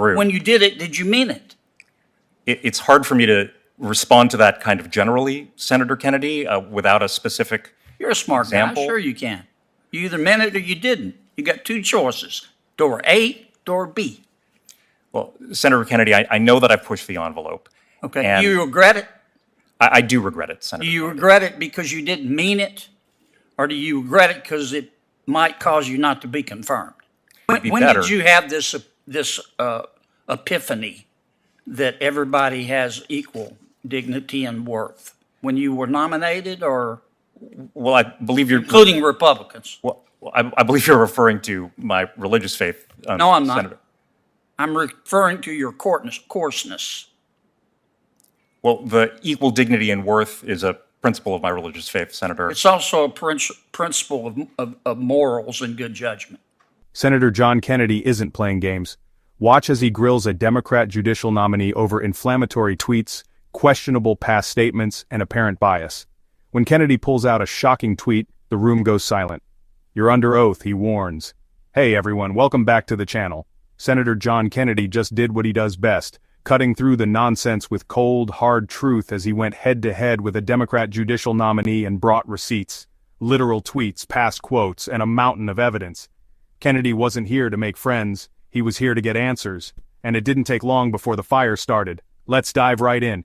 When you did it, did you mean it? It's hard for me to respond to that kind of generally, Senator Kennedy, without a specific You're a smart example. guy. Sure you can. You either meant it or you didn't. You got two choices. Door A, door B. Well, Senator Kennedy, I know that I've pushed the envelope. Okay. And You regret it? I do regret it, Senator. Do you Kennedy. regret it because you didn't mean it? Or do you regret it because it might cause you not to be confirmed? When did you have this epiphany that everybody has equal dignity and worth? When you were nominated, or Well, I believe you're including Republicans? Well, I believe you're referring to my religious faith. No, I'm not. Senator. I'm referring to your coarseness. Well, the equal dignity and worth is a principle of my religious faith, Senator. It's also a principle of morals and good judgment. Senator John Kennedy isn't playing games. Watch as he grills a Democrat judicial nominee over inflammatory tweets, questionable past statements, and apparent bias. When Kennedy pulls out a shocking tweet, the room goes silent. "You're under oath," he warns. "Hey everyone, welcome back to the channel." Senator John Kennedy just did what he does best, cutting through the nonsense with cold, hard truth as he went head-to-head with a Democrat judicial nominee and brought receipts, literal tweets, past quotes, and a mountain of evidence. Kennedy wasn't here to make friends, he was here to get answers, and it didn't take long before the fire started. Let's dive right in.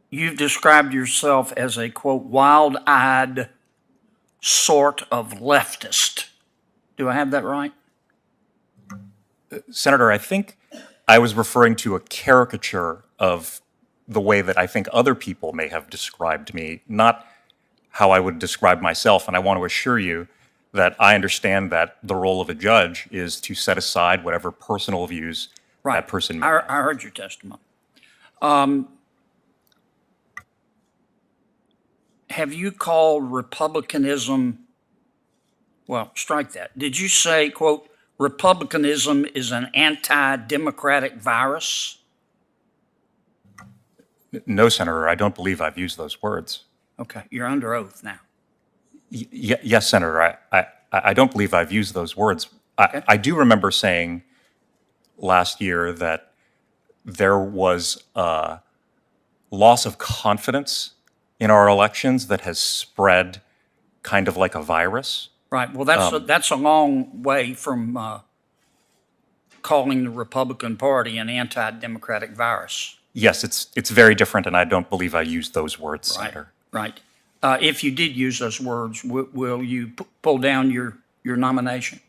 You've described yourself as a, quote, wild-eyed sort of leftist. Do I have that right? Senator, I think I was referring to a caricature of the way that I think other people may have described me, not how I would describe myself. And I want to assure you that I understand that the role of a judge is to set aside whatever personal views that person may have. I heard your testimony. Have you called Republicanism, well, strike that. Did you say, quote, Republicanism is an anti-democratic virus? No, Senator, I don't believe I've used those words. Okay, you're under oath now. Yes, Senator, I don't believe I've used those words. Okay. I do remember saying last year that there was a loss of confidence in our elections that has spread kind of like a virus. Right. Well, that's a long way from calling the Republican Party an anti-democratic virus. Yes, it's very different, and I don't believe I used those words, Senator. Right. If you did use those words, will you pull down your nomination?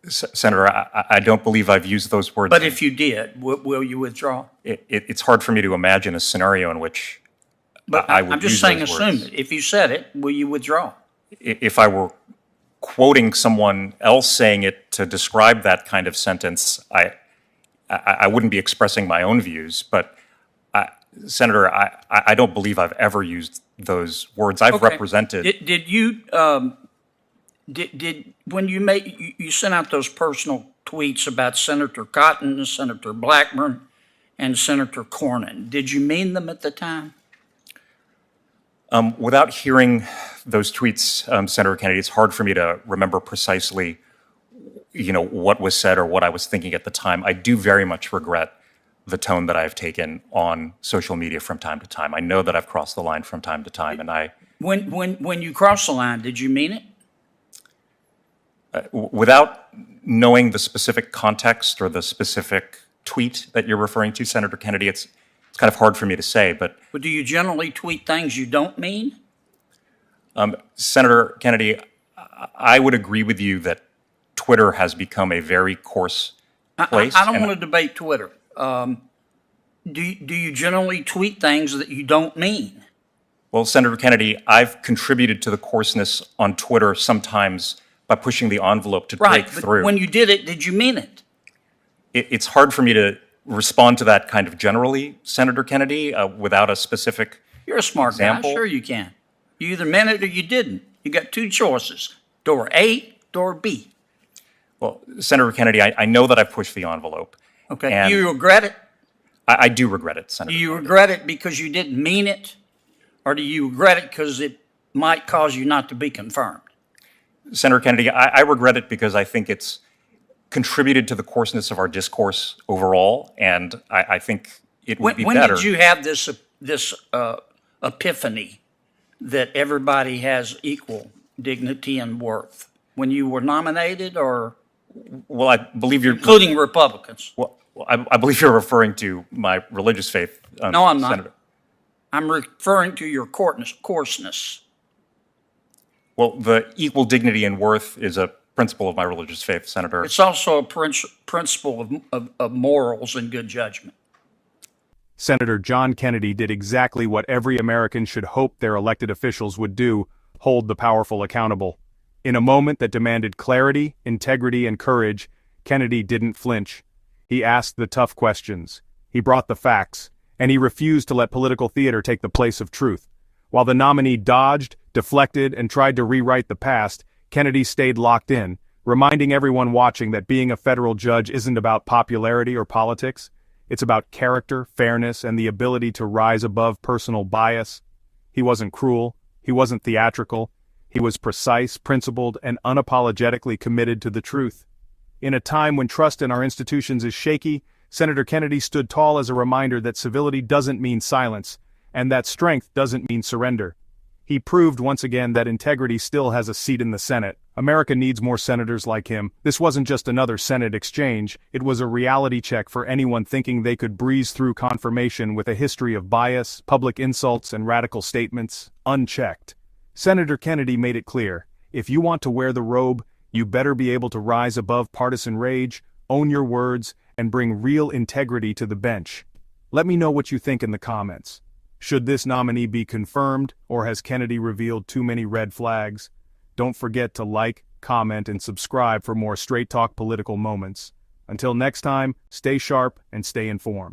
Senator, I don't believe I've used those words. But if you did, will you withdraw? It's hard for me to imagine a scenario in which I would I'm just use saying, those assume words. it. If you said it, will you withdraw? If I were quoting someone else saying it to describe that kind of sentence, I wouldn't be expressing my own views. But Senator, I don't believe I've ever used those words. I've represented. Did you when you sent out those personal tweets about Senator Cotton, Senator Blackburn, and Senator Cornyn? Did you mean them at the time? Without hearing those tweets, Senator Kennedy, it's hard for me to remember precisely, what was said or what I was thinking at the time. I do very much regret the tone that I've taken on social media from time to time. I know that I've crossed the line from time to time, and When you crossed the line, did you mean it? Without knowing the specific context or the specific tweet that you're referring to, Senator Kennedy, it's kind of hard for me to say, but Do you generally tweet things you don't mean? Senator Kennedy, I would agree with you that Twitter has become a very coarse place. I don't want to debate Twitter. Do you generally tweet things that you don't mean? Well, Senator Kennedy, I've contributed to the coarseness on Twitter sometimes by pushing the envelope to break But through. when you did it, did you mean it? It's hard for me to respond to that kind of generally, Senator Kennedy, without a specific You're a smart example. guy. Sure you can. You either meant it or you didn't. You got two choices. Door A, door B. Well, Senator Kennedy, I know that I've pushed the envelope. Okay. And You regret it? I do regret it, Senator Do you Kennedy. regret it because you didn't mean it? Or do you regret it because it might cause you not to be confirmed? Senator Kennedy, I regret it because I think it's contributed to the coarseness of our discourse overall, and I think it would be When better. did you have this epiphany that everybody has equal dignity and worth? When you were nominated, or Well, I believe you're. including Republicans? Well, I believe you're referring to my religious faith. No, I'm not. Senator. I'm referring to your coarseness. Well, the equal dignity and worth is a principle of my religious faith, Senator. It's also a principle of morals and good judgment. Senator John Kennedy did exactly what every American should hope their elected officials would do: hold the powerful accountable. In a moment that demanded clarity, integrity, and courage, Kennedy didn't flinch. He asked the tough questions. He brought the facts, and he refused to let political theater take the place of truth. While the nominee dodged, deflected, and tried to rewrite the past, Kennedy stayed locked in, reminding everyone watching that being a federal judge isn't about popularity or politics. It's about character, fairness, and the ability to rise above personal bias. He wasn't cruel. He wasn't theatrical. He was precise, principled, and unapologetically committed to the truth. In a time when trust in our institutions is shaky, Senator Kennedy stood tall as a reminder that civility doesn't mean silence, and that strength doesn't mean surrender. He proved once again that integrity still has a seat in the Senate. America needs more senators like him. This wasn't just another Senate exchange, it was a reality check for anyone thinking they could breeze through confirmation with a history of bias, public insults, and radical statements, unchecked. Senator Kennedy made it clear: if you want to wear the robe, you better be able to rise above partisan rage, own your words, and bring real integrity to the bench. Let me know what you think in the comments. Should this nominee be confirmed, or has Kennedy revealed too many red flags? Don't forget to like, comment, and subscribe for more straight talk political moments. Until next time, stay sharp and stay informed.